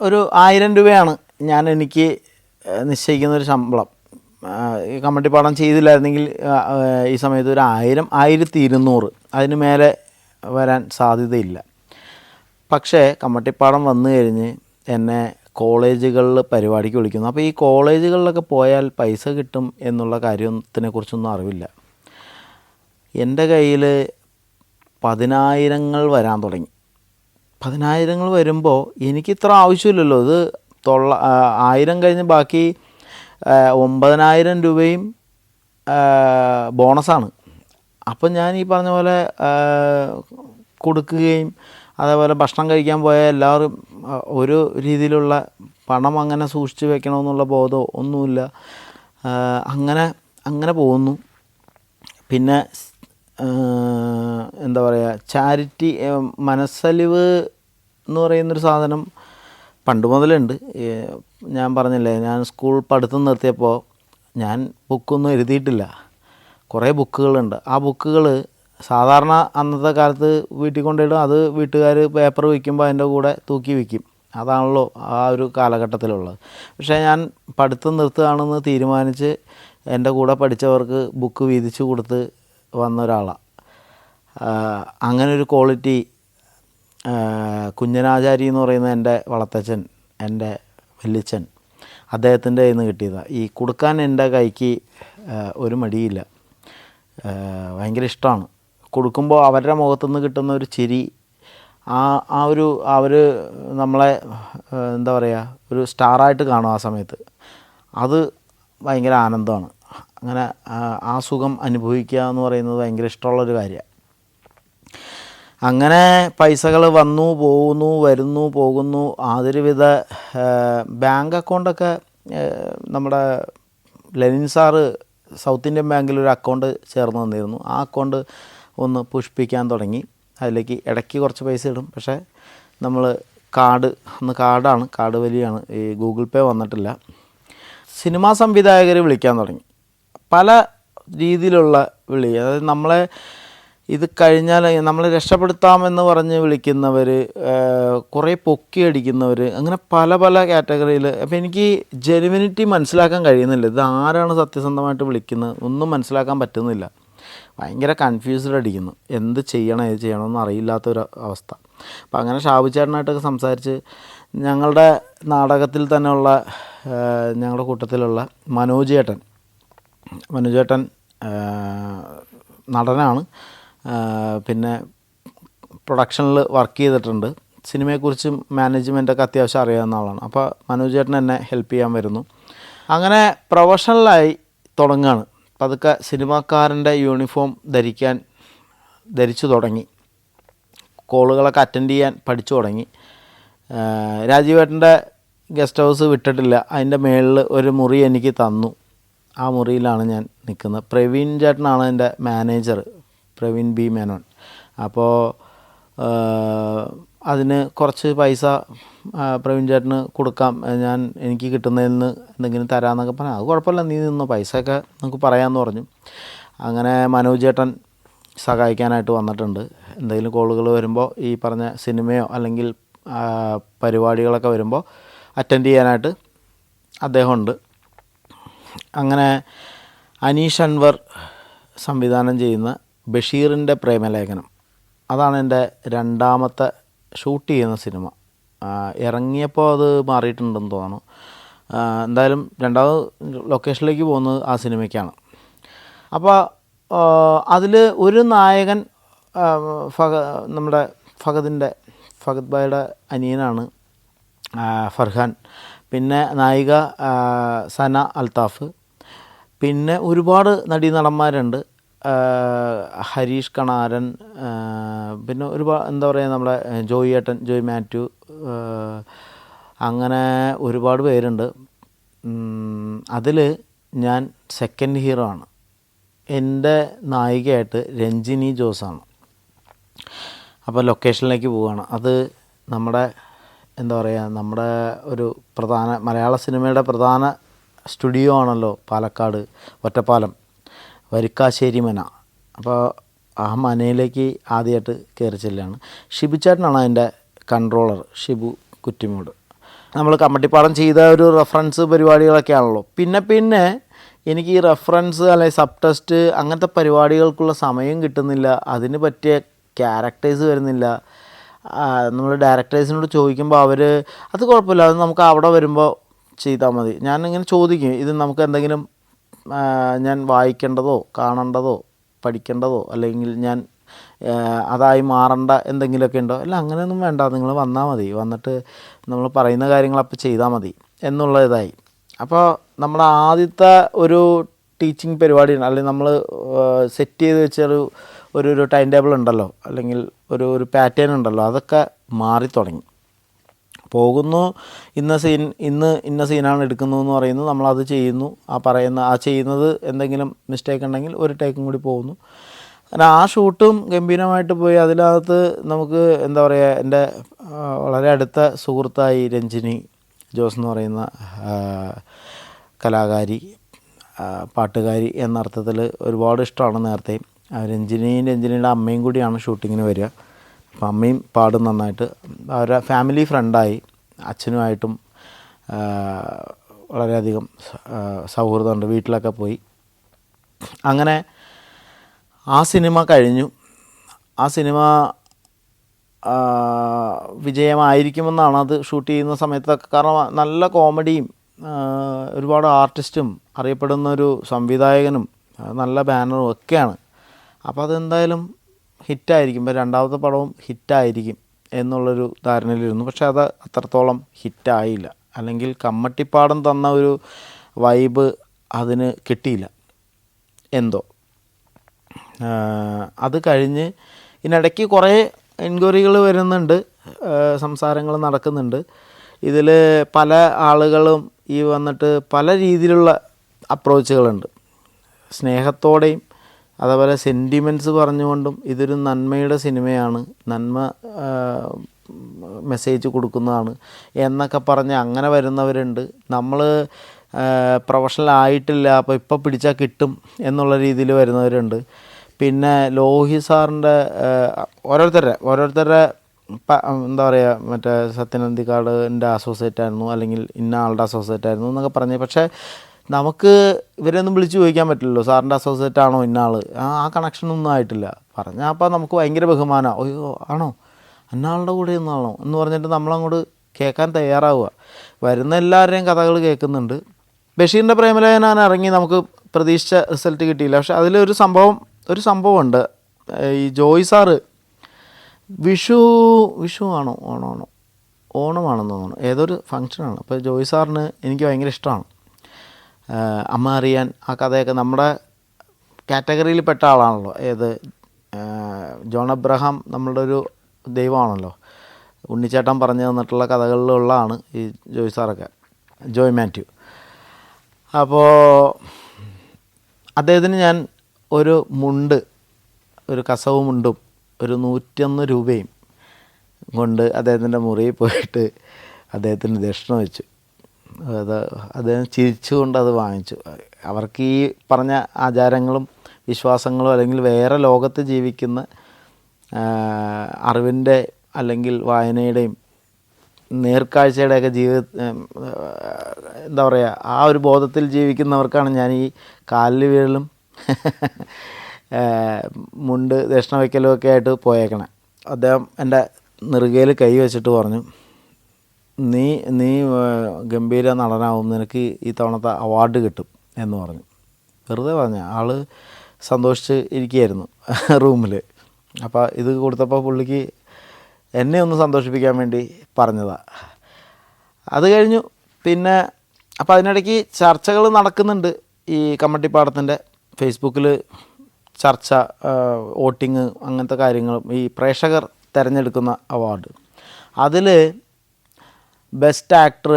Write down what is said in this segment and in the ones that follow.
ഒരു 1000 രൂപയാണ് എനിക്ക് നിശ്ചയിക്കുന്നൊരു ശമ്പളം. ഈ കമ്മട്ടിപ്പാടം ചെയ്തില്ലായിരുന്നെങ്കിൽ ഈ സമയത്ത് ഒരു 1000, 1200 അതിന് മേലെ വരാൻ സാധ്യതയില്ല. പക്ഷേ കമ്മട്ടിപ്പാടം വന്നു കഴിഞ്ഞ് എന്നെ കോളേജുകളിൽ പരിപാടിക്ക് വിളിക്കുന്നു. അപ്പോൾ ഈ കോളേജുകളിലൊക്കെ പോയാൽ പൈസ കിട്ടും എന്നുള്ള കാര്യത്തിനെക്കുറിച്ചൊന്നും അറിവില്ല. എൻ്റെ കയ്യിൽ 10,000 വരാൻ തുടങ്ങി. 10,000 വരുമ്പോൾ എനിക്കിത്ര ആവശ്യമില്ലല്ലോ. ഇത് 1000 കഴിഞ്ഞ് ബാക്കി 9,000 രൂപയും ബോണസാണ്. അപ്പം ഞാൻ ഈ പറഞ്ഞ പോലെ കൊടുക്കുകയും അതേപോലെ ഭക്ഷണം കഴിക്കാൻ പോയാൽ എല്ലാവരും ഒരു രീതിയിലുള്ള പണം അങ്ങനെ സൂക്ഷിച്ച് വെക്കണമെന്നുള്ള ബോധമോ ഒന്നുമില്ല. അങ്ങനെ പോകുന്നു. പിന്നെ എന്താ പറയുക, ചാരിറ്റി, മനസ്സലിവ് എന്ന് പറയുന്നൊരു സാധനം പണ്ട് മുതലുണ്ട്. ഞാൻ പറഞ്ഞില്ലേ, ഞാൻ സ്കൂൾ പഠിത്തം നിർത്തിയപ്പോൾ ഞാൻ ബുക്കൊന്നും എഴുതിയിട്ടില്ല. കുറേ ബുക്കുകളുണ്ട്. ആ ബുക്കുകൾ സാധാരണ അന്നത്തെ കാലത്ത് വീട്ടിൽ കൊണ്ടിടും. അത് വീട്ടുകാർ പേപ്പർ വയ്ക്കുമ്പോൾ അതിൻ്റെ കൂടെ തൂക്കി വയ്ക്കും. അതാണല്ലോ ആ ഒരു കാലഘട്ടത്തിലുള്ളത്. പക്ഷേ ഞാൻ പഠിത്തം നിർത്തുകയാണെന്ന് തീരുമാനിച്ച് എൻ്റെ കൂടെ പഠിച്ചവർക്ക് ബുക്ക് വീതിച്ച് കൊടുത്ത് വന്ന ഒരാളാണ്. അങ്ങനൊരു ക്വാളിറ്റി കുഞ്ഞനാചാരി എന്ന് പറയുന്ന എൻ്റെ വളർത്തച്ഛൻ, എൻ്റെ വല്യച്ഛൻ, അദ്ദേഹത്തിൻ്റെ കയ്യിൽ നിന്ന് കിട്ടിയതാണ്. ഈ കൊടുക്കാൻ എൻ്റെ കൈക്ക് ഒരു മടിയില്ല. ഭയങ്കര ഇഷ്ടമാണ്. കൊടുക്കുമ്പോൾ അവരുടെ മുഖത്തുനിന്ന് കിട്ടുന്ന ഒരു ചിരി, അവർ നമ്മളെ എന്താ പറയുക, ഒരു സ്റ്റാറായിട്ട് കാണും ആ സമയത്ത്. അത് ഭയങ്കര ആനന്ദമാണ്. അങ്ങനെ ആ സുഖം അനുഭവിക്കുക എന്ന് പറയുന്നത് ഭയങ്കര ഇഷ്ടമുള്ളൊരു കാര്യമാണ്. അങ്ങനെ പൈസകൾ വന്നു പോകുന്നു, വരുന്നു പോകുന്നു. അതൊരുവിധ ബാങ്ക് അക്കൗണ്ടൊക്കെ നമ്മുടെ ലെനിൻ സാറ് സൗത്ത് ഇന്ത്യൻ ബാങ്കിൽ ഒരു അക്കൗണ്ട് ചേർന്ന് തന്നിരുന്നു. ആ അക്കൗണ്ട് ഒന്ന് പുഷ്പിക്കാൻ തുടങ്ങി. അതിലേക്ക് ഇടയ്ക്ക് കുറച്ച് പൈസ ഇടും. പക്ഷേ നമ്മൾ കാർഡ് വലിയാണ്, ഈ ഗൂഗിൾ പേ വന്നിട്ടില്ല. സിനിമാ സംവിധായകർ വിളിക്കാൻ തുടങ്ങി. പല രീതിയിലുള്ള വിളി. അതായത് നമ്മളെ ഇത് കഴിഞ്ഞാൽ നമ്മളെ രക്ഷപ്പെടുത്താമെന്ന് പറഞ്ഞ് വിളിക്കുന്നവർ, കുറേ പൊക്കി അടിക്കുന്നവർ, അങ്ങനെ പല കാറ്റഗറിയിൽ. അപ്പോൾ എനിക്ക് ജെനുവിനിറ്റി മനസ്സിലാക്കാൻ കഴിയുന്നില്ല. ഇത് ആരാണ് സത്യസന്ധമായിട്ട് വിളിക്കുന്നത് ഒന്നും മനസ്സിലാക്കാൻ പറ്റുന്നില്ല. ഭയങ്കര കൺഫ്യൂസ്ഡ് അടിക്കുന്നു. എന്ത് ചെയ്യണമെന്ന് അറിയില്ലാത്തൊരു അവസ്ഥ. അപ്പോൾ അങ്ങനെ ഷാബുച്ചേട്ടനായിട്ടൊക്കെ സംസാരിച്ച് ഞങ്ങളുടെ നാടകത്തിൽ തന്നെയുള്ള ഞങ്ങളുടെ കൂട്ടത്തിലുള്ള മനോജ് ചേട്ടൻ നടനാണ്. പിന്നെ പ്രൊഡക്ഷനിൽ വർക്ക് ചെയ്തിട്ടുണ്ട്. സിനിമയെക്കുറിച്ച് മാനേജ്മെൻറ്റൊക്കെ അത്യാവശ്യം അറിയാവുന്ന ആളാണ്. അപ്പോൾ മനോജ് ചേട്ടൻ എന്നെ ഹെൽപ്പ് ചെയ്യാൻ വരുന്നു. അങ്ങനെ പ്രൊഫഷണലായി തുടങ്ങുകയാണ്. പതുക്കെ സിനിമാക്കാരൻ്റെ യൂണിഫോം ധരിച്ചു തുടങ്ങി. കോളുകളൊക്കെ അറ്റൻഡ് ചെയ്യാൻ പഠിച്ചു തുടങ്ങി. രാജീവേട്ടൻ്റെ ഗസ്റ്റ് ഹൗസ് വിട്ടിട്ടില്ല. അതിൻ്റെ മുകളിൽ ഒരു മുറി എനിക്ക് തന്നു. ആ മുറിയിലാണ് ഞാൻ നിൽക്കുന്നത്. പ്രവീൺ ചേട്ടനാണ് എൻ്റെ മാനേജർ, പ്രവീൺ ബി മേനോൻ. അപ്പോൾ അതിന് കുറച്ച് പൈസ പ്രവീൺ ചേട്ടന് കൊടുക്കാം, എനിക്ക് കിട്ടുന്നതിൽ നിന്ന് എന്തെങ്കിലും തരാമെന്നൊക്കെ പറഞ്ഞു. അത് കുഴപ്പമില്ല, നീ നിന്നോ, പൈസയൊക്കെ നമുക്ക് പറയാമെന്ന് പറഞ്ഞു. അങ്ങനെ മനോജ് ചേട്ടൻ സഹായിക്കാനായിട്ട് വന്നിട്ടുണ്ട്. എന്തെങ്കിലും കോളുകൾ വരുമ്പോൾ, ഈ പറഞ്ഞ സിനിമയോ അല്ലെങ്കിൽ പരിപാടികളൊക്കെ വരുമ്പോൾ അറ്റൻഡ് ചെയ്യാനായിട്ട് അദ്ദേഹമുണ്ട്. അങ്ങനെ അനീഷ് അൻവർ സംവിധാനം ചെയ്യുന്ന ബഷീറിൻ്റെ പ്രേമലേഖനം, അതാണ് എൻ്റെ രണ്ടാമത്തെ ഷൂട്ട് ചെയ്യുന്ന സിനിമ. ഇറങ്ങിയപ്പോൾ അത് മാറിയിട്ടുണ്ടെന്ന് തോന്നുന്നു. എന്തായാലും രണ്ടാമത് ലൊക്കേഷനിലേക്ക് പോകുന്നത് ആ സിനിമയ്ക്കാണ്. അപ്പോൾ അതിൽ ഒരു നായകൻ നമ്മുടെ ഫഹദ് ഭായിയുടെ അനിയനാണ് ഫർഹാൻ. പിന്നെ നായിക സന അൽത്താഫ്. പിന്നെ ഒരുപാട് നടീനടന്മാരുണ്ട്. ഹരീഷ് കണാരൻ, പിന്നെ ഒരുപാട് എന്താ പറയുക, നമ്മുടെ ജോയ് മാത്യു, അങ്ങനെ ഒരുപാട് പേരുണ്ട്. അതിൽ ഞാൻ സെക്കൻഡ് ഹീറോ ആണ്. എൻ്റെ നായികയായിട്ട് രഞ്ജിനി ജോസാണ്. അപ്പോൾ ലൊക്കേഷനിലേക്ക് പോവുകയാണ്. അത് നമ്മുടെ എന്താ പറയുക, നമ്മുടെ ഒരു മലയാള സിനിമയുടെ പ്രധാന സ്റ്റുഡിയോ ആണല്ലോ പാലക്കാട് ഒറ്റപ്പാലം വരിക്കാശ്ശേരി മന. അപ്പോൾ ആ മനയിലേക്ക് ആദ്യമായിട്ട് കയറി ചെല്ലുകയാണ്. ഷിബു ചേട്ടനാണ് അതിൻ്റെ കൺട്രോളർ, ഷിബു കുറ്റിമൂട്. നമ്മൾ കമ്മട്ടിപ്പാടം ചെയ്ത ഒരു റെഫറൻസ് പരിപാടികളൊക്കെയാണല്ലോ. പിന്നെ എനിക്ക് ഈ റെഫറൻസ് അല്ലെങ്കിൽ സബ് ടെസ്റ്റ് അങ്ങനത്തെ പരിപാടികൾക്കുള്ള സമയം കിട്ടുന്നില്ല, അതിന് പറ്റിയ ക്യാരക്ടേഴ്സ് വരുന്നില്ല. നമ്മൾ ഡയറക്ടേഴ്സിനോട് ചോദിക്കുമ്പോൾ അവർ അത് കുഴപ്പമില്ല, അത് നമുക്ക് അവിടെ വരുമ്പോൾ ചെയ്താൽ മതി. ഞാനിങ്ങനെ ചോദിക്കും, ഇത് നമുക്ക് എന്തെങ്കിലും ഞാൻ വായിക്കേണ്ടതോ കാണേണ്ടതോ പഠിക്കേണ്ടതോ അല്ലെങ്കിൽ ഞാൻ അതായി മാറേണ്ട എന്തെങ്കിലുമൊക്കെ ഉണ്ടോ? അല്ല, അങ്ങനെയൊന്നും വേണ്ട, നിങ്ങൾ വന്നാൽ മതി, വന്നിട്ട് നമ്മൾ പറയുന്ന കാര്യങ്ങൾ അപ്പോൾ ചെയ്താൽ മതി എന്നുള്ള ഇതായി. അപ്പോൾ നമ്മുടെ ആദ്യത്തെ ഒരു ടീച്ചിങ് പരിപാടിയാണ്, അല്ലെങ്കിൽ നമ്മൾ സെറ്റ് ചെയ്ത് വെച്ചൊരു ഒരു ടൈം ടേബിൾ ഉണ്ടല്ലോ, അല്ലെങ്കിൽ ഒരു പാറ്റേൺ ഉണ്ടല്ലോ, അതൊക്കെ മാറി തുടങ്ങി. പോകുന്നു, ഇന്ന സീനാണ് എടുക്കുന്നു എന്ന് പറയുന്നു, നമ്മളത് ചെയ്യുന്നു. ആ ചെയ്യുന്നത് എന്തെങ്കിലും മിസ്റ്റേക്ക് ഉണ്ടെങ്കിൽ ഒരു ടേക്കും കൂടി പോകുന്നു. അങ്ങനെ ആ ഷൂട്ടും ഗംഭീരമായിട്ട് പോയി. അതിനകത്ത് നമുക്ക് എന്താ പറയുക, എൻ്റെ വളരെ അടുത്ത സുഹൃത്തായി രഞ്ജിനി ജോസ് എന്ന് പറയുന്ന കലാകാരി, പാട്ടുകാരി എന്നർത്ഥത്തിൽ ഒരുപാട് ഇഷ്ടമാണ്. നേരത്തെ രഞ്ജിനിയുടെ അമ്മയും കൂടിയാണ് ഷൂട്ടിങ്ങിന് വരിക. അപ്പം അമ്മയും പാടും നന്നായിട്ട്. അവരുടെ ഫാമിലി ഫ്രണ്ടായി. അച്ഛനുമായിട്ടും വളരെയധികം സൗഹൃദമുണ്ട്, വീട്ടിലൊക്കെ പോയി. അങ്ങനെ ആ സിനിമ കഴിഞ്ഞു. ആ സിനിമ വിജയമായിരിക്കുമെന്നാണ് അത് ഷൂട്ട് ചെയ്യുന്ന സമയത്തൊക്കെ. കാരണം നല്ല കോമഡിയും ഒരുപാട് ആർട്ടിസ്റ്റും അറിയപ്പെടുന്നൊരു സംവിധായകനും നല്ല ബാനറും ഒക്കെയാണ്. അപ്പോൾ അതെന്തായാലും ഹിറ്റായിരിക്കും, രണ്ടാമത്തെ പടവും ഹിറ്റായിരിക്കും എന്നുള്ളൊരു ധാരണയിലിരുന്നു. പക്ഷേ അത് അത്രത്തോളം ഹിറ്റായില്ല. അല്ലെങ്കിൽ കമ്മട്ടിപ്പാടം തന്ന ഒരു വൈബ് അതിന് കിട്ടിയില്ല എന്തോ. അത് കഴിഞ്ഞ് ഇതിനിടയ്ക്ക് കുറേ എൻക്വയറികൾ വരുന്നുണ്ട്, സംസാരങ്ങൾ നടക്കുന്നുണ്ട്. ഇതിൽ പല ആളുകളും ഈ വന്നിട്ട് പല രീതിയിലുള്ള അപ്രോച്ചുകളുണ്ട്. സ്നേഹത്തോടെയും അതേപോലെ സെൻറ്റിമെൻറ്റ്സ് പറഞ്ഞുകൊണ്ടും ഇതൊരു നന്മയുടെ സിനിമയാണ്, നന്മ മെസ്സേജ് കൊടുക്കുന്നതാണ് എന്നൊക്കെ പറഞ്ഞ് അങ്ങനെ വരുന്നവരുണ്ട്. നമ്മൾ പ്രൊഫഷണൽ ആയിട്ടില്ല, അപ്പോൾ ഇപ്പോൾ പിടിച്ചാൽ കിട്ടും എന്നുള്ള രീതിയിൽ വരുന്നവരുണ്ട്. പിന്നെ ലോഹി സാറിൻ്റെ ഓരോരുത്തരുടെ എന്താ പറയുക, മറ്റേ സത്യനന്ദിക്കാടിൻ്റെ അസോസിയേറ്റ് ആയിരുന്നു, അല്ലെങ്കിൽ ഇന്ന ആളുടെ അസോസിയേറ്റ് ആയിരുന്നു എന്നൊക്കെ പറഞ്ഞ്. പക്ഷേ നമുക്ക് ഇവരെയൊന്നും വിളിച്ച് ചോദിക്കാൻ പറ്റില്ലല്ലോ, സാറിൻ്റെ അസോസിയേറ്റ് ആണോ ഇന്ന ആൾ, ആ കണക്ഷനൊന്നും ആയിട്ടില്ല പറഞ്ഞാൽ. അപ്പോൾ നമുക്ക് ഭയങ്കര ബഹുമാനമാണ്, അയ്യോ ആണോ ഇന്ന ആളുടെ കൂടെ ഒന്നാണോ എന്ന് പറഞ്ഞിട്ട് നമ്മളങ്ങോട്ട് കേൾക്കാൻ തയ്യാറാവുക. വരുന്ന എല്ലാവരുടെയും കഥകൾ കേൾക്കുന്നുണ്ട്. ബഷീറിൻ്റെ പ്രേമലേഖനം ഇറങ്ങി, നമുക്ക് പ്രതീക്ഷിച്ച റിസൾട്ട് കിട്ടിയില്ല. പക്ഷേ അതിലൊരു സംഭവമുണ്ട്. ഈ ജോയ് സാറ് വിഷു ആണോ ഓണമാണെന്ന് തോന്നുന്നു, ഏതൊരു ഫങ്ഷനാണ്. അപ്പോൾ ജോയ് സാറിന് എനിക്ക് ഭയങ്കര ഇഷ്ടമാണ്. അമ്മ അറിയാൻ ആ കഥയൊക്കെ നമ്മുടെ കാറ്റഗറിയിൽപ്പെട്ട ആളാണല്ലോ. ജോൺ അബ്രഹാം നമ്മളുടെ ഒരു ദൈവമാണല്ലോ. ഉണ്ണിച്ചേട്ടൻ പറഞ്ഞു തന്നിട്ടുള്ള കഥകളിലുള്ളതാണ് ഈ ജോയ് സാറൊക്കെ, ജോയ് മാത്യു. അപ്പോൾ അദ്ദേഹത്തിന് ഞാൻ ഒരു കസവ് മുണ്ടും ഒരു 101 രൂപയും കൊണ്ട് അദ്ദേഹത്തിൻ്റെ മുറിയിൽ പോയിട്ട് അദ്ദേഹത്തിന് ദക്ഷിണ വെച്ചു. അദ്ദേഹം ചിരിച്ചുകൊണ്ട് അത് വാങ്ങിച്ചു. അവർക്ക് ഈ പറഞ്ഞ ആചാരങ്ങളും വിശ്വാസങ്ങളും അല്ലെങ്കിൽ വേറെ ലോകത്ത് ജീവിക്കുന്ന അറിവിൻ്റെ അല്ലെങ്കിൽ വായനയുടെയും നേർക്കാഴ്ചയുടെയൊക്കെ എന്താ പറയുക, ആ ഒരു ബോധത്തിൽ ജീവിക്കുന്നവർക്കാണ് ഞാൻ ഈ കാലിൽ വീഴലും മുണ്ട് ദക്ഷിണ വയ്ക്കലും ഒക്കെ ആയിട്ട് പോയേക്കണേ. അദ്ദേഹം എൻ്റെ നെറുകയിൽ കൈ വെച്ചിട്ട് പറഞ്ഞു, നീ ഗംഭീര നടനാവും, നിനക്ക് ഈ തവണത്തെ അവാർഡ് കിട്ടും എന്ന് പറഞ്ഞു. വെറുതെ പറഞ്ഞ ആൾ സന്തോഷിച്ച് ഇരിക്കുകയായിരുന്നു റൂമിൽ. അപ്പോൾ ഇത് കൊടുത്തപ്പോൾ പുള്ളിക്ക് എന്നെ ഒന്ന് സന്തോഷിപ്പിക്കാൻ വേണ്ടി പറഞ്ഞതാണ്. അത് കഴിഞ്ഞു. പിന്നെ അപ്പോൾ അതിനിടയ്ക്ക് ചർച്ചകൾ നടക്കുന്നുണ്ട്. ഈ കമ്മട്ടിപ്പാടത്തിൻ്റെ ഫേസ്ബുക്കിൽ ചർച്ച, വോട്ടിങ്, അങ്ങനത്തെ കാര്യങ്ങളും ഈ പ്രേക്ഷകർ തിരഞ്ഞെടുക്കുന്ന അവാർഡ്. അതിൽ ബെസ്റ്റ് ആക്ടർ,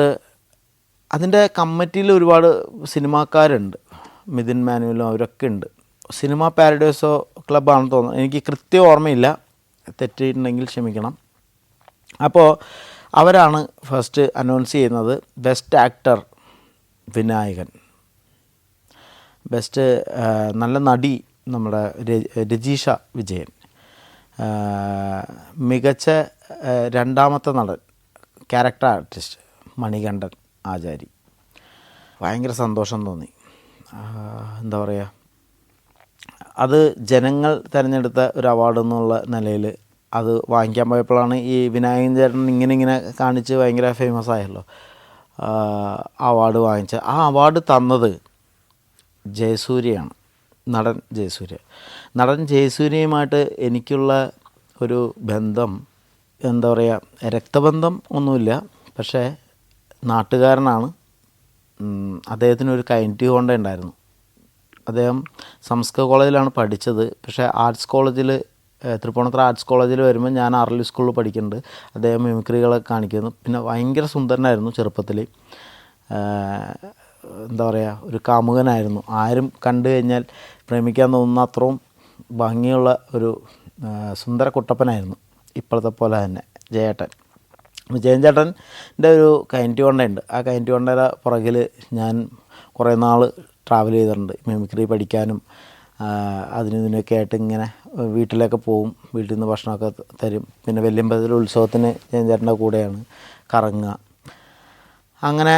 അതിൻ്റെ കമ്മിറ്റിയിൽ ഒരുപാട് സിനിമാക്കാരുണ്ട്, മിഥുൻ മാനുവലും അവരൊക്കെ ഉണ്ട്. സിനിമ പാരഡൈസോ ക്ലബ്ബാണെന്ന് തോന്നുന്നു, എനിക്ക് കൃത്യം ഓർമ്മയില്ല, തെറ്റിയിട്ടുണ്ടെങ്കിൽ ക്ഷമിക്കണം. അപ്പോൾ അവരാണ് ഫസ്റ്റ് അനൗൺസ് ചെയ്യുന്നത്. ബെസ്റ്റ് ആക്ടർ വിനായകൻ, ബെസ്റ്റ് നല്ല നടി നമ്മുടെ രജീഷ വിജയൻ, മികച്ച രണ്ടാമത്തെ നടൻ ക്യാരക്ടർ ആർട്ടിസ്റ്റ് മണികണ്ഠൻ ആചാരി. ഭയങ്കര സന്തോഷം തോന്നി. എന്താ പറയുക, അത് ജനങ്ങൾ തിരഞ്ഞെടുത്ത ഒരു അവാർഡ് എന്നുള്ള നിലയിൽ അത് വാങ്ങിക്കാൻ പോയപ്പോഴാണ് ഈ വിനായകൻ ചേട്ടൻ ഇങ്ങനെ കാണിച്ച് ഭയങ്കര ഫേമസ് ആയല്ലോ. അവാർഡ് വാങ്ങിച്ച ആ അവാർഡ് തന്നത് ജയസൂര്യയാണ്, നടൻ ജയസൂര്യ. നടൻ ജയസൂര്യയുമായിട്ട് എനിക്കുള്ള ഒരു ബന്ധം, എന്താ പറയുക, രക്തബന്ധം ഒന്നുമില്ല, പക്ഷേ നാട്ടുകാരനാണ്. അദ്ദേഹത്തിനൊരു കൈൻറ്റി ഹോണ്ട ഉണ്ടായിരുന്നു. അദ്ദേഹം സംസ്കൃത കോളേജിലാണ് പഠിച്ചത്. പക്ഷേ ആർട്സ് കോളേജിൽ, തൃപ്പൂണിത്തുറ ആർട്സ് കോളേജിൽ വരുമ്പോൾ ഞാൻ ആർലി സ്കൂളിൽ പഠിക്കുന്നുണ്ട്. അദ്ദേഹം മിമിക്രികളൊക്കെ കാണിക്കുന്നു. പിന്നെ ഭയങ്കര സുന്ദരനായിരുന്നു ചെറുപ്പത്തിൽ. എന്താ പറയുക, ഒരു കാമുകനായിരുന്നു. ആരും കണ്ടു കഴിഞ്ഞാൽ പ്രേമിക്കാൻ തോന്നുന്ന അത്രയും ഭംഗിയുള്ള ഒരു സുന്ദര കുട്ടപ്പനായിരുന്നു. ഇപ്പോഴത്തെ പോലെ തന്നെ ജയേട്ടൻ. ജയൻ ചേട്ടൻ്റെ ഒരു കൈൻറ്റി ഹോണ്ടയുണ്ട്. ആ കൈൻറ്റി ഹോണ്ടയുടെ പുറകിൽ ഞാൻ കുറേ നാൾ ട്രാവൽ ചെയ്തിട്ടുണ്ട്. മിമിക്രി പഠിക്കാനും അതിനും ഇതിനൊക്കെ ആയിട്ട് ഇങ്ങനെ വീട്ടിലൊക്കെ പോവും. വീട്ടിൽ നിന്ന് ഭക്ഷണമൊക്കെ തരും. പിന്നെ വെല്ലിമ്പതിൽ ഉത്സവത്തിന് ജയൻ ചേട്ടൻ്റെ കൂടെയാണ് കറങ്ങുക. അങ്ങനെ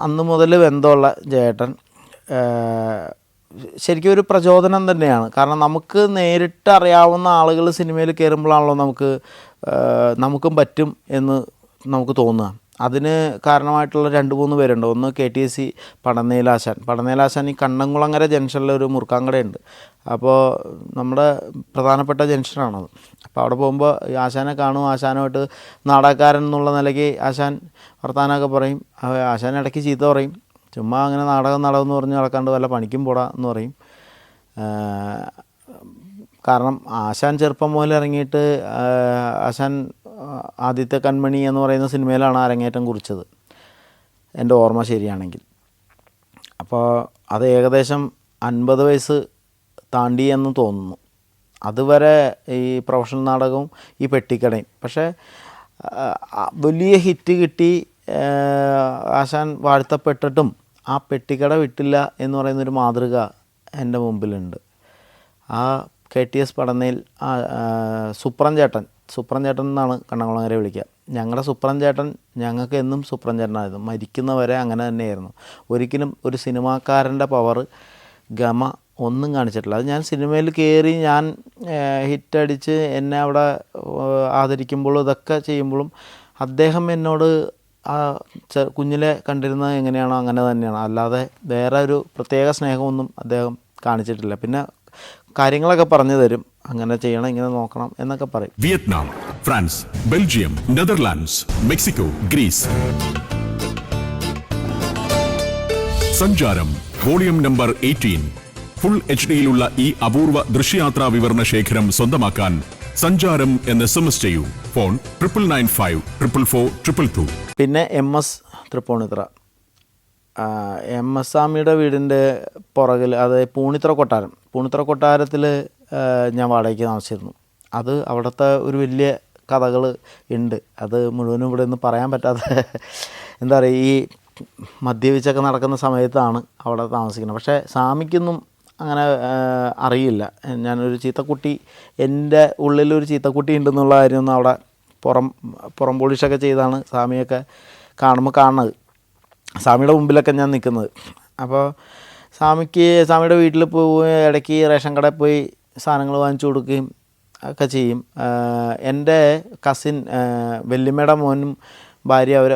അന്ന് മുതൽ ബന്ധമുള്ള ജയേട്ടൻ ശരിക്കും ഒരു പ്രചോദനം തന്നെയാണ്. കാരണം നമുക്ക് നേരിട്ട് അറിയാവുന്ന ആളുകൾ സിനിമയിൽ കയറുമ്പോഴാണല്ലോ നമുക്കും പറ്റും എന്ന് നമുക്ക് തോന്നുക. അതിന് കാരണമായിട്ടുള്ള 2-3 പേരുണ്ട്. ഒന്ന് KTSC പടന്നേലാശാൻ ഈ കണ്ണംകുളങ്ങര ജംഗ്ഷനിലൊരു മുറുക്കാങ്കടയുണ്ട്. അപ്പോൾ നമ്മുടെ പ്രധാനപ്പെട്ട ജംഗ്ഷനാണത്. അപ്പോൾ അവിടെ പോകുമ്പോൾ ആശാനെ കാണും. ആശാനുമായിട്ട് നാടകക്കാരൻ എന്നുള്ള നിലയ്ക്ക് ആശാൻ വർത്താനമൊക്കെ പറയും. ആശാൻ ഇടയ്ക്ക് ചീത്ത പറയും. ചുമ്മാ അങ്ങനെ നാടകം എന്ന് പറഞ്ഞ് നടക്കാണ്ട് വല്ല പണിക്കും പോടാ എന്ന് പറയും. കാരണം ആശാൻ ചെറുപ്പം മുതൽ ഇറങ്ങിയിട്ട് ആശാൻ ആദ്യത്തെ കൺമണി എന്ന് പറയുന്ന സിനിമയിലാണ് അരങ്ങേറ്റം കുറിച്ചത്, എൻ്റെ ഓർമ്മ ശരിയാണെങ്കിൽ. അപ്പോൾ അത് ഏകദേശം 50 വയസ്സ് താണ്ടി എന്ന് തോന്നുന്നു. അതുവരെ ഈ പ്രൊഫഷണൽ നാടകവും ഈ പെട്ടിക്കടയും. പക്ഷേ വലിയ ഹിറ്റ് കിട്ടി, ആശാൻ വാഴ്ത്തപ്പെട്ടിട്ടും ആ പെട്ടിക്കട വിട്ടില്ല എന്ന് പറയുന്നൊരു മാതൃക എൻ്റെ മുമ്പിലുണ്ട്. ആ KTS പടന്നയിൽ സുപ്രൻ ചേട്ടൻ എന്നാണ് കണ്ണംകുളങ്ങരെ വിളിക്കുക. ഞങ്ങളുടെ സുപ്രൻ ചേട്ടൻ ഞങ്ങൾക്ക് എന്നും സുപ്രൻ ചേട്ടനായിരുന്നു. മരിക്കുന്നവരെ അങ്ങനെ തന്നെയായിരുന്നു. ഒരിക്കലും ഒരു സിനിമാക്കാരൻ്റെ പവർ, ഗമ ഒന്നും കാണിച്ചിട്ടില്ല. അത് ഞാൻ സിനിമയിൽ കയറി ഞാൻ ഹിറ്റടിച്ച് എന്നെ അവിടെ ആദരിക്കുമ്പോഴും ഇതൊക്കെ ചെയ്യുമ്പോഴും അദ്ദേഹം എന്നോട് കുഞ്ഞിലെ കണ്ടിരുന്നത് എങ്ങനെയാണോ അങ്ങനെ തന്നെയാണ്. അല്ലാതെ വേറെ ഒരു പ്രത്യേക സ്നേഹമൊന്നും അദ്ദേഹം കാണിച്ചിട്ടില്ല. പിന്നെ കാര്യങ്ങളൊക്കെ പറഞ്ഞു തരും, അങ്ങനെ ചെയ്യണം, ഇങ്ങനെ നോക്കണം എന്നൊക്കെ പറയും. Vietnam, France, Belgium, Netherlands, Mexico, Greece. Sancharam volume number 18. Full HD-യിലുള്ള ഈ അപൂർവ ദൃശ്യയാത്രാ വിവരണ ശേഖരം സ്വന്തമാക്കാൻ സഞ്ചാരം എന്ന് SMS ചെയ്യൂ. ഫോൺ 9995 444 222. പിന്നെ MS തൃപ്പൂണിത്തുറ, MS സ്വാമിയുടെ വീടിൻ്റെ പുറകിൽ, അത് പൂണിത്തുറ കൊട്ടാരത്തിൽ ഞാൻ വാടകയ്ക്ക് താമസിച്ചിരുന്നു. അത് അവിടുത്തെ ഒരു വലിയ കഥകൾ ഉണ്ട്. അത് മുഴുവനും ഇവിടെ ഒന്നും പറയാൻ പറ്റാത്ത, എന്താ പറയുക, ഈ മദ്യപിച്ചൊക്കെ നടക്കുന്ന സമയത്താണ് അവിടെ താമസിക്കുന്നത്. പക്ഷേ സ്വാമിക്കൊന്നും അങ്ങനെ അറിയില്ല. ഞാനൊരു ചീത്തക്കുട്ടി, എൻ്റെ ഉള്ളിലൊരു ചീത്തക്കുട്ടി ഉണ്ടെന്നുള്ള കാര്യമൊന്നും അവിടെ പുറം പോളിഷൊക്കെ ചെയ്താണ് സ്വാമിയൊക്കെ കാണുന്നത്. സ്വാമിയുടെ മുമ്പിലൊക്കെ ഞാൻ നിൽക്കുന്നത്. അപ്പോൾ സ്വാമിയുടെ വീട്ടിൽ പോയി ഇടയ്ക്ക് റേഷൻ കടയിൽ പോയി സാധനങ്ങൾ വാങ്ങിച്ചു കൊടുക്കുകയും ഒക്കെ ചെയ്യും. എൻ്റെ കസിൻ വല്യമ്മയുടെ മോനും ഭാര്യ, അവർ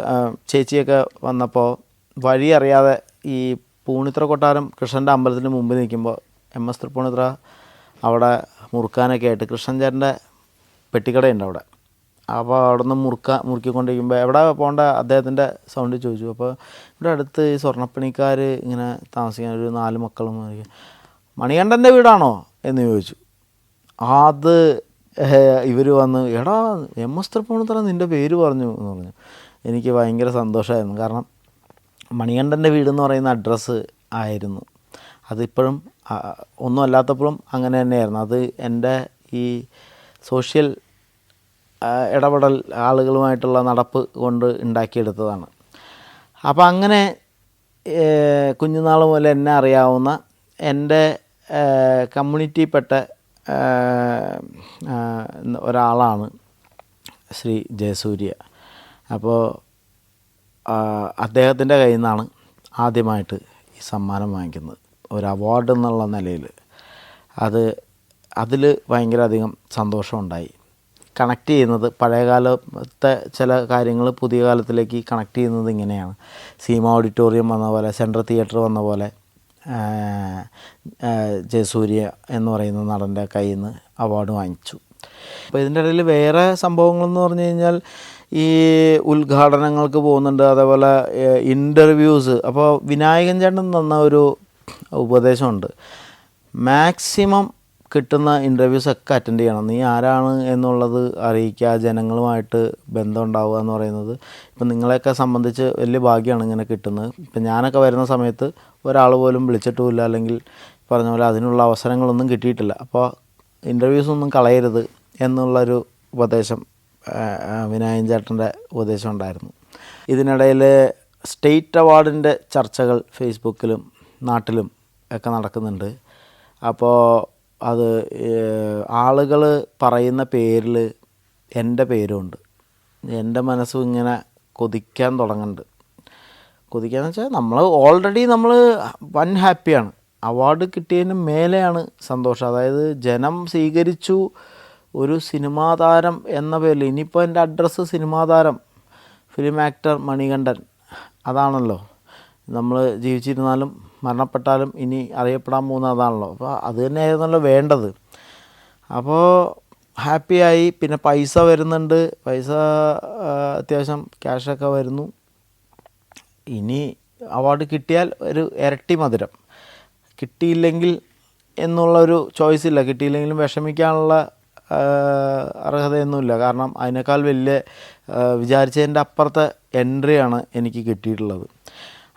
ചേച്ചിയൊക്കെ വന്നപ്പോൾ വഴി അറിയാതെ ഈ പൂണിത്തുറ കൊട്ടാരം കൃഷ്ണൻ്റെ അമ്പലത്തിന് മുമ്പിൽ നിൽക്കുമ്പോൾ MS തൃപ്പൂണിത്തുറ അവിടെ മുറുക്കാനൊക്കെ ആയിട്ട് കൃഷ്ണൻ ചേട്ടൻ്റെ പെട്ടിക്കടയുണ്ട് അവിടെ. അപ്പോൾ അവിടെ നിന്ന് മുറുക്കിക്കൊണ്ടിരിക്കുമ്പോൾ എവിടെ പോകേണ്ട അദ്ദേഹത്തിൻ്റെ സൗണ്ട് ചോദിച്ചു. അപ്പോൾ ഇവിടെ അടുത്ത് ഈ സ്വർണ്ണപ്പണിക്കാർ ഇങ്ങനെ താമസിക്കാൻ ഒരു 4 മക്കളും, മണികണ്ഠൻ്റെ വീടാണോ എന്ന് ചോദിച്ചു. അത് ഇവർ വന്ന്, എടാ MS തൃപ്പൂണിത്തുറ നിൻ്റെ പേര് പറഞ്ഞു എന്ന് പറഞ്ഞു. എനിക്ക് ഭയങ്കര സന്തോഷമായിരുന്നു. കാരണം മണികണ്ഠൻ്റെ വീടെന്ന് പറയുന്ന അഡ്രസ്സ് ആയിരുന്നു. അതിപ്പോഴും ഒന്നും അല്ലാത്തപ്പോഴും അങ്ങനെ തന്നെയായിരുന്നു. അത് എൻ്റെ ഈ സോഷ്യൽ ഇടപെടൽ, ആളുകളുമായിട്ടുള്ള നടപ്പ് കൊണ്ട് ഉണ്ടാക്കിയെടുത്തതാണ്. അപ്പോൾ അങ്ങനെ കുഞ്ഞുനാൾ മുതൽ എന്നെ അറിയാവുന്ന എൻ്റെ കമ്മ്യൂണിറ്റിയിൽപ്പെട്ട ഒരാളാണ് ശ്രീ ജയസൂര്യ. അപ്പോൾ അദ്ദേഹത്തിൻ്റെ കയ്യിൽ നിന്നാണ് ആദ്യമായിട്ട് ഈ സമ്മാനം വാങ്ങിക്കുന്നത്, ഒരു അവാർഡ് എന്നുള്ള നിലയിൽ. അതിൽ ഭയങ്കര അധികം സന്തോഷമുണ്ടായി. കണക്ട് ചെയ്യുന്നത് പഴയകാലത്തെ ചില കാര്യങ്ങൾ പുതിയ കാലത്തിലേക്ക് കണക്ട് ചെയ്യുന്നത് ഇങ്ങനെയാണ്. സീമ ഓഡിറ്റോറിയം വന്ന പോലെ, സെൻട്രൽ തിയേറ്റർ വന്ന പോലെ ജയസൂര്യ എന്ന് പറയുന്ന നടൻ്റെ കയ്യിൽ നിന്ന് അവാർഡ് വാങ്ങിച്ചു. അപ്പോൾ ഇതിൻ്റെ ഇടയിൽ വേറെ സംഭവങ്ങളെന്ന് പറഞ്ഞു കഴിഞ്ഞാൽ ഈ ഉദ്ഘാടനങ്ങൾക്ക് പോകുന്നുണ്ട്, അതേപോലെ ഇൻ്റർവ്യൂസ്. അപ്പോൾ വിനായകൻ ചേട്ടൻ തന്ന ഒരു ഉപദേശമുണ്ട്, മാക്സിമം കിട്ടുന്ന ഇൻ്റർവ്യൂസൊക്കെ അറ്റൻഡ് ചെയ്യണം. നീ ആരാണ് എന്നുള്ളത് അറിയിക്കുക, ജനങ്ങളുമായിട്ട് ബന്ധം ഉണ്ടാവുക എന്ന് പറയുന്നത് ഇപ്പം നിങ്ങളെയൊക്കെ സംബന്ധിച്ച് വലിയ ഭാഗ്യമാണ് ഇങ്ങനെ കിട്ടുന്നത്. ഇപ്പം ഞാനൊക്കെ വരുന്ന സമയത്ത് ഒരാൾ പോലും വിളിച്ചിട്ടുമില്ല, അല്ലെങ്കിൽ പറഞ്ഞ പോലെ അതിനുള്ള അവസരങ്ങളൊന്നും കിട്ടിയിട്ടില്ല. അപ്പോൾ ഇൻ്റർവ്യൂസൊന്നും കളയരുത് എന്നുള്ളൊരു ഉപദേശം വിനായകൻ ചേട്ടൻ്റെ ഉപദേശം ഉണ്ടായിരുന്നു. ഇതിനിടയിൽ സ്റ്റേറ്റ് അവാർഡിൻ്റെ ചർച്ചകൾ ഫേസ്ബുക്കിലും നാട്ടിലും ഒക്കെ നടക്കുന്നുണ്ട്. അപ്പോൾ അത് ആളുകൾ പറയുന്ന പേരിൽ എൻ്റെ പേരുമുണ്ട്. എൻ്റെ മനസ്സും ഇങ്ങനെ കൊതിക്കാൻ തുടങ്ങുന്നുണ്ട്. കൊതിക്കാന്ന് വെച്ചാൽ നമ്മൾ ഓൾറെഡി നമ്മൾ വൻ ഹാപ്പിയാണ്. അവാർഡ് കിട്ടിയതിന് മേലെയാണ് സന്തോഷം. അതായത് ജനം സ്വീകരിച്ചു ഒരു സിനിമാ താരം എന്ന പേരിൽ. ഇനിയിപ്പോൾ എൻ്റെ അഡ്രസ്സ് സിനിമാ താരം, ഫിലിം ആക്ടർ മണികണ്ഠൻ, അതാണല്ലോ. നമ്മൾ ജീവിച്ചിരുന്നാലും മരണപ്പെട്ടാലും ഇനി അറിയപ്പെടാൻ പോകുന്ന അതാണല്ലോ. അപ്പോൾ അത് തന്നെയായിരുന്നല്ലോ വേണ്ടത്. അപ്പോൾ ഹാപ്പിയായി. പിന്നെ പൈസ വരുന്നുണ്ട്, പൈസ അത്യാവശ്യം ക്യാഷൊക്കെ വരുന്നു. ഇനി അവാർഡ് കിട്ടിയാൽ ഒരു ഇരട്ടി മധുരം, കിട്ടിയില്ലെങ്കിൽ എന്നുള്ളൊരു ചോയ്സ് ഇല്ല. കിട്ടിയില്ലെങ്കിലും വിഷമിക്കാനുള്ള അർഹതയൊന്നുമില്ല. കാരണം അതിനേക്കാൾ വലിയ വിചാരിച്ചതിൻ്റെ അപ്പുറത്തെ എൻട്രിയാണ് എനിക്ക് കിട്ടിയിട്ടുള്ളത്.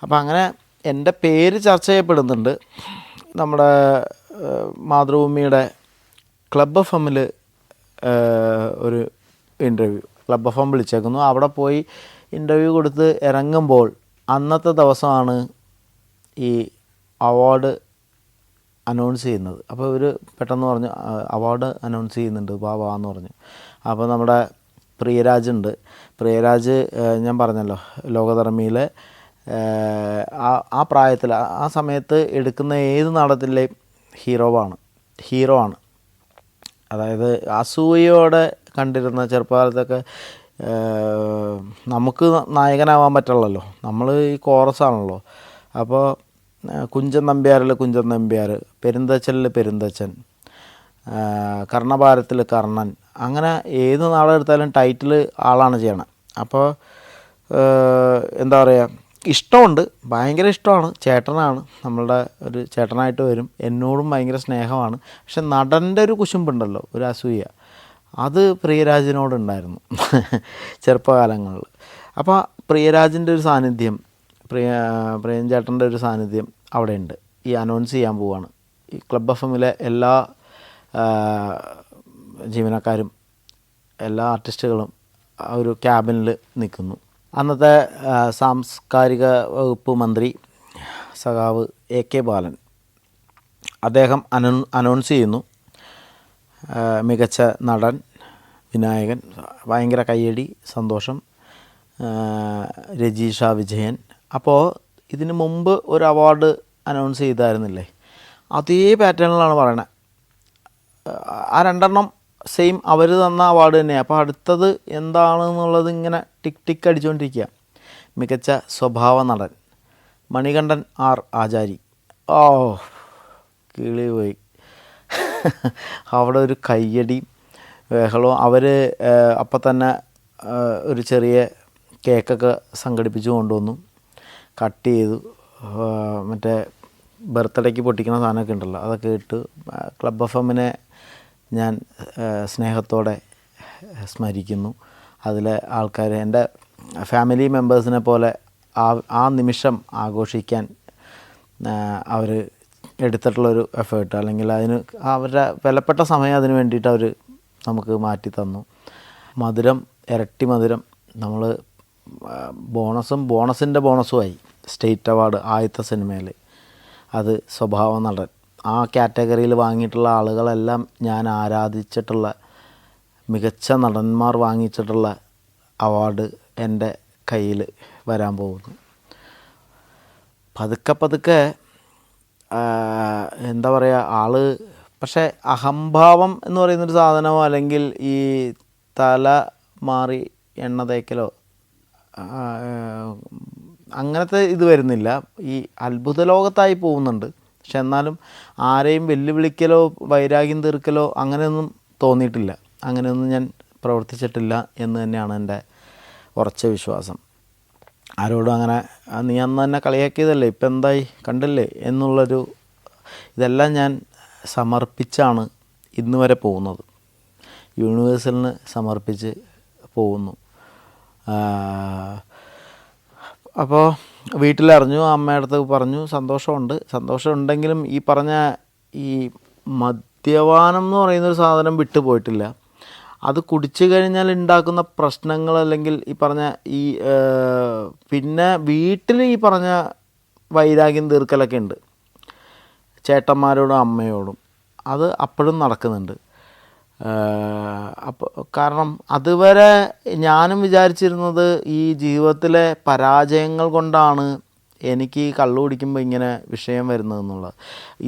അപ്പോൾ അങ്ങനെ എൻ്റെ പേര് ചർച്ച ചെയ്യപ്പെടുന്നുണ്ട്. നമ്മുടെ മാതൃഭൂമിയുടെ ക്ലബ് എഫ് എമ്മിൽ ഒരു ഇൻ്റർവ്യൂ, ക്ലബ് എഫ് എം വിളിച്ചേക്കുന്നു. അവിടെ പോയി ഇൻ്റർവ്യൂ കൊടുത്ത് ഇറങ്ങുമ്പോൾ അന്നത്തെ ദിവസമാണ് ഈ അവാർഡ് അനൗൺസ് ചെയ്യുന്നത്. അപ്പോൾ ഇവർ പെട്ടെന്ന് പറഞ്ഞു അവാർഡ് അനൗൺസ് ചെയ്യുന്നുണ്ട്, വാ എന്ന് പറഞ്ഞു. അപ്പോൾ നമ്മുടെ പ്രിയരാജുണ്ട്. പ്രിയരാജ് ഞാൻ പറഞ്ഞല്ലോ ലോകധർമ്മിയിലെ ആ പ്രായത്തിൽ ആ സമയത്ത് എടുക്കുന്ന ഏത് നാടകത്തിലെയും ഹീറോ ആണ്. അതായത് അസൂയയോടെ കണ്ടിരുന്ന ചെറുപ്പകാലത്തൊക്കെ നമുക്ക് നായകനാവാൻ പറ്റുള്ളല്ലോ, നമ്മൾ ഈ കോറസാണല്ലോ. അപ്പോൾ കുഞ്ചൻ നമ്പ്യാരിൽ കുഞ്ചൻ നമ്പ്യാർ, പെരുന്തച്ചനിൽ പെരുന്തച്ചൻ, കർണഭാരത്തിൽ കർണൻ, അങ്ങനെ ഏത് നാടകം എടുത്താലും ടൈറ്റിൽ ആളാണ് ചെയ്യണം. അപ്പോൾ എന്താ പറയുക, ഇഷ്ടമുണ്ട്, ഭയങ്കര ഇഷ്ടമാണ്. ചേട്ടനാണ്, നമ്മളുടെ ഒരു ചേട്ടനായിട്ട് വരും. എന്നോടും ഭയങ്കര സ്നേഹമാണ്. പക്ഷെ നടൻ്റെ ഒരു കുശുമ്പുണ്ടല്ലോ, ഒരു അസൂയ, അത് പ്രിയരാജിനോടുണ്ടായിരുന്നു ചെറുപ്പകാലങ്ങളിൽ. അപ്പോൾ പ്രിയരാജിൻ്റെ ഒരു സാന്നിധ്യം, പ്രിയൻ ചേട്ടൻ്റെ ഒരു സാന്നിധ്യം അവിടെ ഉണ്ട്. ഈ അനൗൺസ് ചെയ്യാൻ പോവുകയാണ്. ഈ ക്ലബ് എഫ് എമ്മിലെ എല്ലാ ജീവനക്കാരും എല്ലാ ആർട്ടിസ്റ്റുകളും ഒരു ക്യാബിനിൽ നിൽക്കുന്നു. അന്നത്തെ സാംസ്കാരിക വകുപ്പ് മന്ത്രി സഖാവ് AK ബാലൻ, അദ്ദേഹം അനൗൺസ് ചെയ്യുന്നു മികച്ച നടൻ വിനായകൻ. ഭയങ്കര കയ്യടി, സന്തോഷം. രജീഷ വിജയൻ. അപ്പോൾ ഇതിന് മുമ്പ് ഒരു അവാർഡ് അനൗൺസ് ചെയ്തായിരുന്നില്ലേ, അതേ പാറ്റേണിലാണ് പറയണത്. ആ രണ്ടെണ്ണം സെയിം അവർ തന്ന അവാർഡ് തന്നെയാണ്. അപ്പോൾ അടുത്തത് എന്താണെന്നുള്ളത് ഇങ്ങനെ ടിക്ക് അടിച്ചുകൊണ്ടിരിക്കുക. മികച്ച സ്വഭാവ നടൻ മണികണ്ഠൻ R ആചാരി. ഓ കിളി പോയി. അവിടെ ഒരു കയ്യടി ബഹളവും. അവർ അപ്പം തന്നെ ഒരു ചെറിയ കേക്കൊക്കെ സംഘടിപ്പിച്ച് കൊണ്ടുവന്നു, കട്ട് ചെയ്തു. മറ്റേ ബർത്ത്ഡേക്ക് പൊട്ടിക്കുന്ന സാധനമൊക്കെ ഉണ്ടല്ലോ, അതൊക്കെ ഇട്ട് ക്ലബ് എഫ് എമ്മിനെ ഞാൻ സ്നേഹത്തോടെ സ്മരിക്കുന്നു. അതിലെ ആൾക്കാർ എൻ്റെ ഫാമിലി മെമ്പേഴ്സിനെ പോലെ ആ നിമിഷം ആഘോഷിക്കാൻ അവർ എടുത്തിട്ടുള്ളൊരു എഫേർട്ട്, അല്ലെങ്കിൽ അതിന് അവരുടെ വിലപ്പെട്ട സമയം അതിന് വേണ്ടിയിട്ട് അവർ നമുക്ക് മാറ്റി തന്നു. മധുരം, ഇരട്ടി മധുരം. നമ്മൾ ബോണസിൻ്റെ ബോണസുമായി. സ്റ്റേറ്റ് അവാർഡ് ആദ്യത്തെ സിനിമയിൽ, അത് സ്വഭാവ നടൻ. ആ കാറ്റഗറിയിൽ വാങ്ങിയിട്ടുള്ള ആളുകളെല്ലാം ഞാൻ ആരാധിച്ചിട്ടുള്ള മികച്ച നടന്മാർ വാങ്ങിച്ചിട്ടുള്ള അവാർഡ് എൻ്റെ കയ്യിൽ വരാൻ പോകുന്നു. പതുക്കെ പതുക്കെ എന്താ പറയുക, ആള് പക്ഷേ അഹംഭാവം എന്ന് പറയുന്നൊരു സാധനമോ അല്ലെങ്കിൽ ഈ തല മാറി എണ്ണ തേക്കലോ അങ്ങനത്തെ ഇത് വരുന്നില്ല. ഈ അത്ഭുത ലോകത്തായി പോകുന്നുണ്ട്. പക്ഷെ എന്നാലും ആരെയും വെല്ലുവിളിക്കലോ വൈരാഗ്യം തീർക്കലോ അങ്ങനെയൊന്നും തോന്നിയിട്ടില്ല. അങ്ങനെയൊന്നും ഞാൻ പ്രവർത്തിച്ചിട്ടില്ല എന്ന് തന്നെയാണ് എൻ്റെ ഉറച്ച വിശ്വാസം. ആരോടും അങ്ങനെ നീ അന്ന് തന്നെ കളിയാക്കിയതല്ലേ, ഇപ്പം എന്തായി കണ്ടില്ലേ എന്നുള്ളൊരു ഇതെല്ലാം ഞാൻ സമർപ്പിച്ചാണ് ഇന്ന് വരെ പോകുന്നത്. യൂണിവേഴ്സലിന് സമർപ്പിച്ച് പോകുന്നു. അപ്പോൾ വീട്ടിലറിഞ്ഞു, അമ്മയുടെ അടുത്ത് പറഞ്ഞു. സന്തോഷമുണ്ടെങ്കിലും ഈ പറഞ്ഞ ഈ മദ്യപാനം എന്ന് പറയുന്നൊരു സാധനം വിട്ടു പോയിട്ടില്ല. അത് കുടിച്ചു കഴിഞ്ഞാൽ ഉണ്ടാക്കുന്ന പ്രശ്നങ്ങൾ അല്ലെങ്കിൽ ഈ പറഞ്ഞ ഈ പിന്നെ വീട്ടിൽ ഈ പറഞ്ഞ വൈരാഗ്യം തീർക്കലൊക്കെ ഉണ്ട് ചേട്ടന്മാരോടും അമ്മയോടും. അത് അപ്പോഴും നടക്കുന്നുണ്ട്. അപ്പോൾ കാരണം അതുവരെ ഞാനും വിചാരിച്ചിരുന്നത് ഈ ജീവിതത്തിലെ പരാജയങ്ങൾ കൊണ്ടാണ് എനിക്ക് ഈ കള്ളു കുടിക്കുമ്പോൾ ഇങ്ങനെ വിഷയം വരുന്നതെന്നുള്ളത്.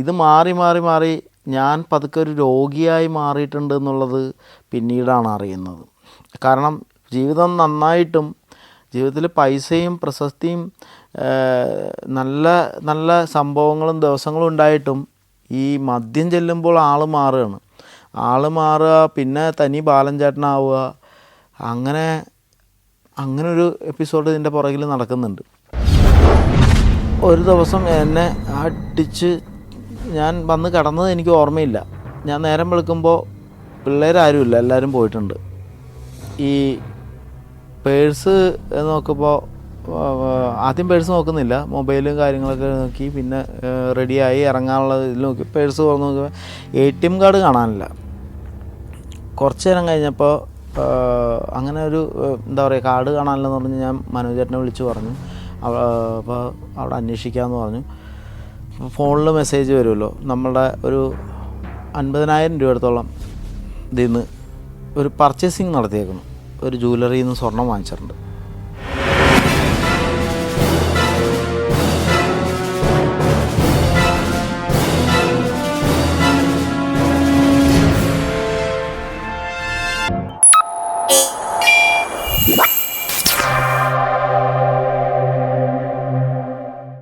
ഇത് മാറി മാറി മാറി ഞാൻ പതുക്കെ ഒരു രോഗിയായി മാറിയിട്ടുണ്ട് എന്നുള്ളത് പിന്നീടാണ് അറിയുന്നത്. കാരണം ജീവിതം നന്നായിട്ടും ജീവിതത്തിൽ പൈസയും പ്രശസ്തിയും നല്ല നല്ല സംഭവങ്ങളും ദിവസങ്ങളും ഉണ്ടായിട്ടും ഈ മദ്യം ചെല്ലുമ്പോൾ ആൾ മാറുക, പിന്നെ തനി ബാലൻ ചേട്ടനാവുക. അങ്ങനൊരു എപ്പിസോഡ് ഇതിൻ്റെ പുറകിൽ നടക്കുന്നുണ്ട്. ഒരു ദിവസം എന്നെ അടിച്ച് ഞാൻ വന്ന് കിടന്നത് എനിക്ക് ഓർമ്മയില്ല. ഞാൻ നേരം വെളുക്കുമ്പോൾ പിള്ളേരാരുമില്ല, എല്ലാവരും പോയിട്ടുണ്ട്. ഈ പേഴ്സ് നോക്കുമ്പോൾ ആദ്യം പേഴ്സ് നോക്കുന്നില്ല, മൊബൈലും കാര്യങ്ങളൊക്കെ നോക്കി. പിന്നെ റെഡിയായി ഇറങ്ങാനുള്ള ഇതിൽ നോക്കി പേഴ്സ് തുറന്ന് നോക്കിയപ്പോൾ ATM കാർഡ് കാണാനില്ല. കുറച്ച് നേരം കഴിഞ്ഞപ്പോൾ അങ്ങനെ ഒരു എന്താ പറയുക, കാർഡ് കാണാനില്ലെന്ന് പറഞ്ഞ് ഞാൻ മനോജേട്ടനെ വിളിച്ച് പറഞ്ഞു. അപ്പോൾ അവിടെ അന്വേഷിക്കാമെന്ന് പറഞ്ഞു. ഫോണിൽ മെസ്സേജ് വരുമല്ലോ, നമ്മളുടെ ഒരു 50,000 രൂപ അടുത്തോളം ഇതിൽ നിന്ന് ഒരു പർച്ചേസിങ് നടത്തിയേക്കുന്നു. ഒരു ജ്വല്ലറിയിൽ നിന്ന് സ്വർണം വാങ്ങിച്ചിട്ടുണ്ട്.